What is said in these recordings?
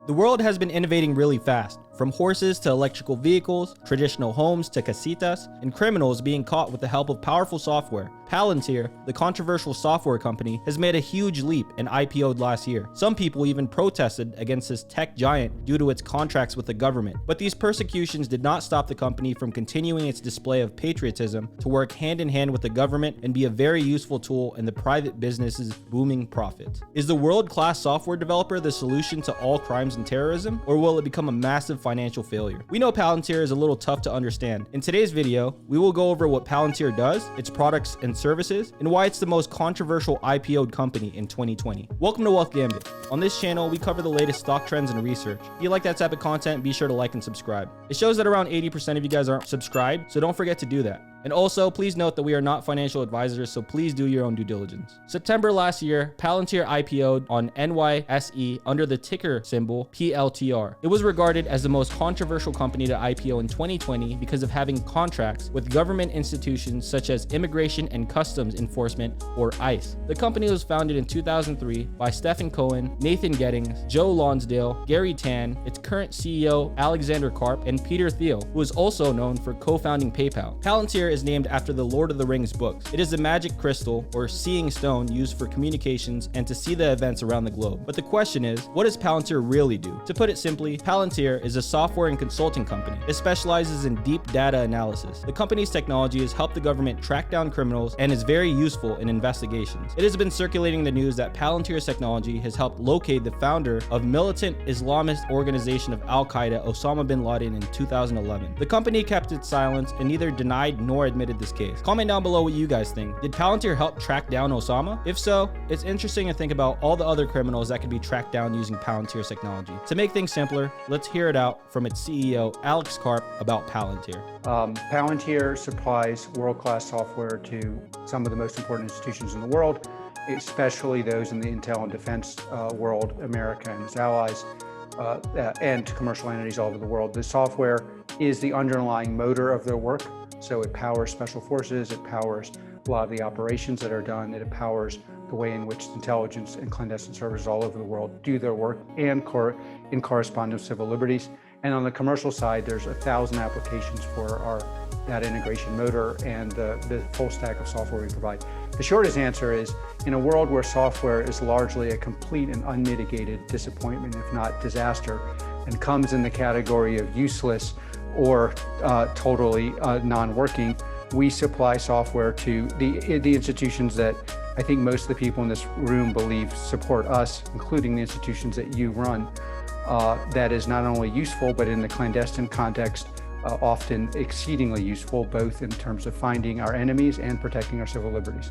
The world has been innovating really fast, from horses to electrical vehicles, traditional homes to casitas, and criminals being caught with the help of powerful software. Palantir, the controversial software company, has made a huge leap and IPO'd last year. Some people even protested against this tech giant due to its contracts with the government. But these persecutions did not stop the company from continuing its display of patriotism to work hand in hand with the government and be a very useful tool in the private business's booming profits. Is the world-class software developer the solution to all crimes and terrorism, or will it become a massive financial failure? We know Palantir is a little tough to understand. In today's video, we will go over what Palantir does, its products and services, and why it's the most controversial IPO'd company in 2020. Welcome to Wealth Gambit. On this channel, we cover the latest stock trends and research. If you like that type of content, be sure to like and subscribe. It shows that around 80% of you guys aren't subscribed, so don't forget to do that. And also, please note that we are not financial advisors, so please do your own due diligence. September last year, Palantir IPO'd on NYSE under the ticker symbol PLTR. It was regarded as the most controversial company to IPO in 2020 because of having contracts with government institutions such as Immigration and Customs Enforcement, or ICE. The company was founded in 2003 by Stephen Cohen, Nathan Gettings, Joe Lonsdale, Gary Tan, its current CEO Alexander Karp, and Peter Thiel, who is also known for co-founding PayPal. Palantir is named after the Lord of the Rings books. It is a magic crystal or seeing stone used for communications and to see the events around the globe. But the question is, what does Palantir really do? To put it simply, Palantir is a software and consulting company. It specializes in deep data analysis. The company's technology has helped the government track down criminals and is very useful in investigations. It has been circulating the news that Palantir's technology has helped locate the founder of militant Islamist organization of Al-Qaeda, Osama bin Laden, in 2011. The company kept its silence and neither denied nor admitted this case. Comment down below what you guys think. Did Palantir help track down Osama? If so, it's interesting to think about all the other criminals that could be tracked down using Palantir's technology. To make things simpler, let's hear it out from its CEO, Alex Karp, about Palantir. Palantir supplies world-class software to some of the most important institutions in the world, especially those in the intel and defense world, America and its allies, and to commercial entities all over the world. The software is the underlying motor of their work. So it powers special forces, it powers a lot of the operations that are done, it powers the way in which intelligence and clandestine services all over the world do their work and in correspondence with civil liberties. And on the commercial side, there's 1,000 applications for our data integration motor and the full stack of software we provide. The shortest answer is, in a world where software is largely a complete and unmitigated disappointment, if not disaster, and comes in the category of useless or totally non-working, we supply software to the institutions that I think most of the people in this room believe support us, including the institutions that you run. That is not only useful, but in the clandestine context, often exceedingly useful, both in terms of finding our enemies and protecting our civil liberties.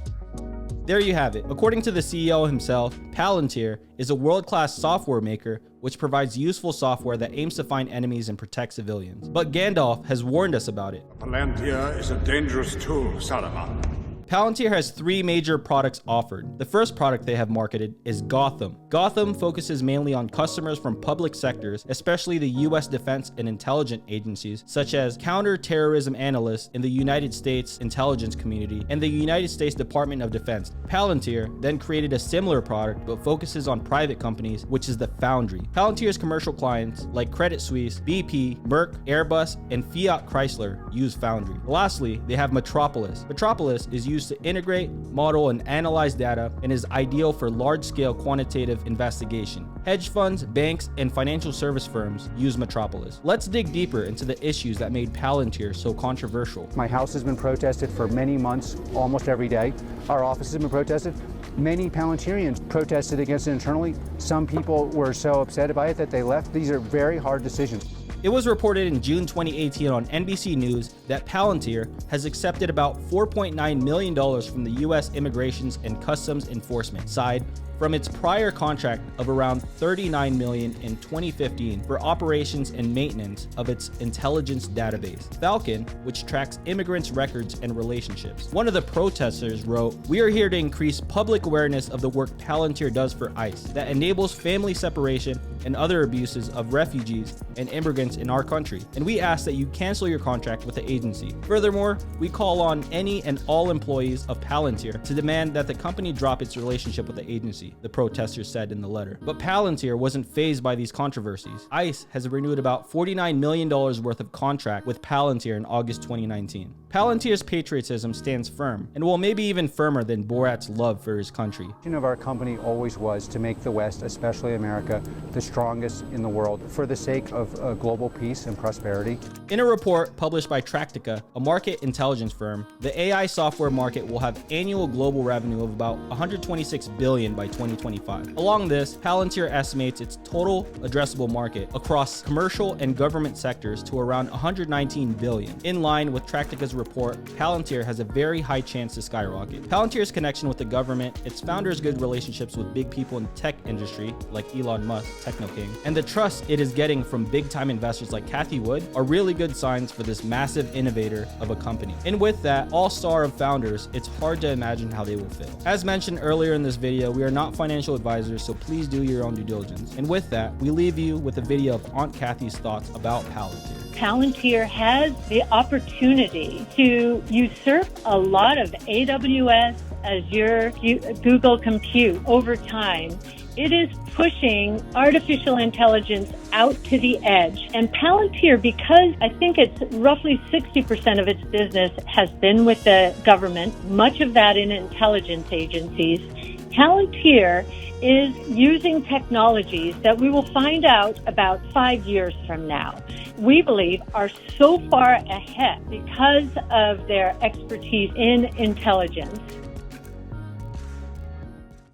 There you have it. According to the CEO himself, Palantir is a world-class software maker which provides useful software that aims to find enemies and protect civilians. But Gandalf has warned us about it. Palantir is a dangerous tool, Saruman. Palantir has three major products offered. The first product they have marketed is Gotham. Gotham focuses mainly on customers from public sectors, especially the US defense and intelligence agencies, such as counter-terrorism analysts in the United States intelligence community and the United States Department of Defense. Palantir then created a similar product but focuses on private companies, which is the Foundry. Palantir's commercial clients like Credit Suisse, BP, Merck, Airbus, and Fiat Chrysler use Foundry. Lastly, they have Metropolis. Metropolis is used to integrate, model, and analyze data and is ideal for large-scale quantitative investigation. Hedge funds, banks, and financial service firms use Metropolis. Let's dig deeper into the issues that made Palantir so controversial. My house has been protested for many months, almost every day. Our offices have been protested. Many Palantirians protested against it internally. Some people were so upset by it that they left. These are very hard decisions. It was reported in June 2018 on NBC News that Palantir has accepted about $4.9 million from the US Immigration and Customs Enforcement side from its prior contract of around $39 million in 2015 for operations and maintenance of its intelligence database, Falcon, which tracks immigrants' records and relationships. One of the protesters wrote, "We are here to increase public awareness of the work Palantir does for ICE that enables family separation and other abuses of refugees and immigrants in our country, and we ask that you cancel your contract with the agency. Furthermore, we call on any and all employees of Palantir to demand that the company drop its relationship with the agency." controversy, the protesters said in the letter. But Palantir wasn't fazed by these controversies. ICE has renewed about $49 million worth of contract with Palantir in August 2019. Palantir's patriotism stands firm, and will maybe even firmer than Borat's love for his country. The vision of our company always was to make the West, especially America, the strongest in the world for the sake of global peace and prosperity. In a report published by Tractica, a market intelligence firm, the AI software market will have annual global revenue of about $126 billion by 2025. Along this, Palantir estimates its total addressable market across commercial and government sectors to around $119 billion. In line with Tractica's report, Palantir has a very high chance to skyrocket. Palantir's connection with the government, its founders' good relationships with big people in the tech industry, like Elon Musk, Techno King, and the trust it is getting from big-time investors like Cathie are really good signs for this massive innovator of a company. And with that all-star of founders, it's hard to imagine how they will fail. As mentioned earlier in this video, we are not financial advisors, so please do your own due diligence. And with that, we leave you with a video of Aunt Cathie's thoughts about Palantir. Palantir has the opportunity to usurp a lot of AWS, Azure, Google Compute over time. It is pushing artificial intelligence out to the edge. And Palantir, because I think it's roughly 60% of its business has been with the government, much of that in intelligence agencies, Palantir is using technologies that we will find out about 5 years from now. We believe are so far ahead because of their expertise in intelligence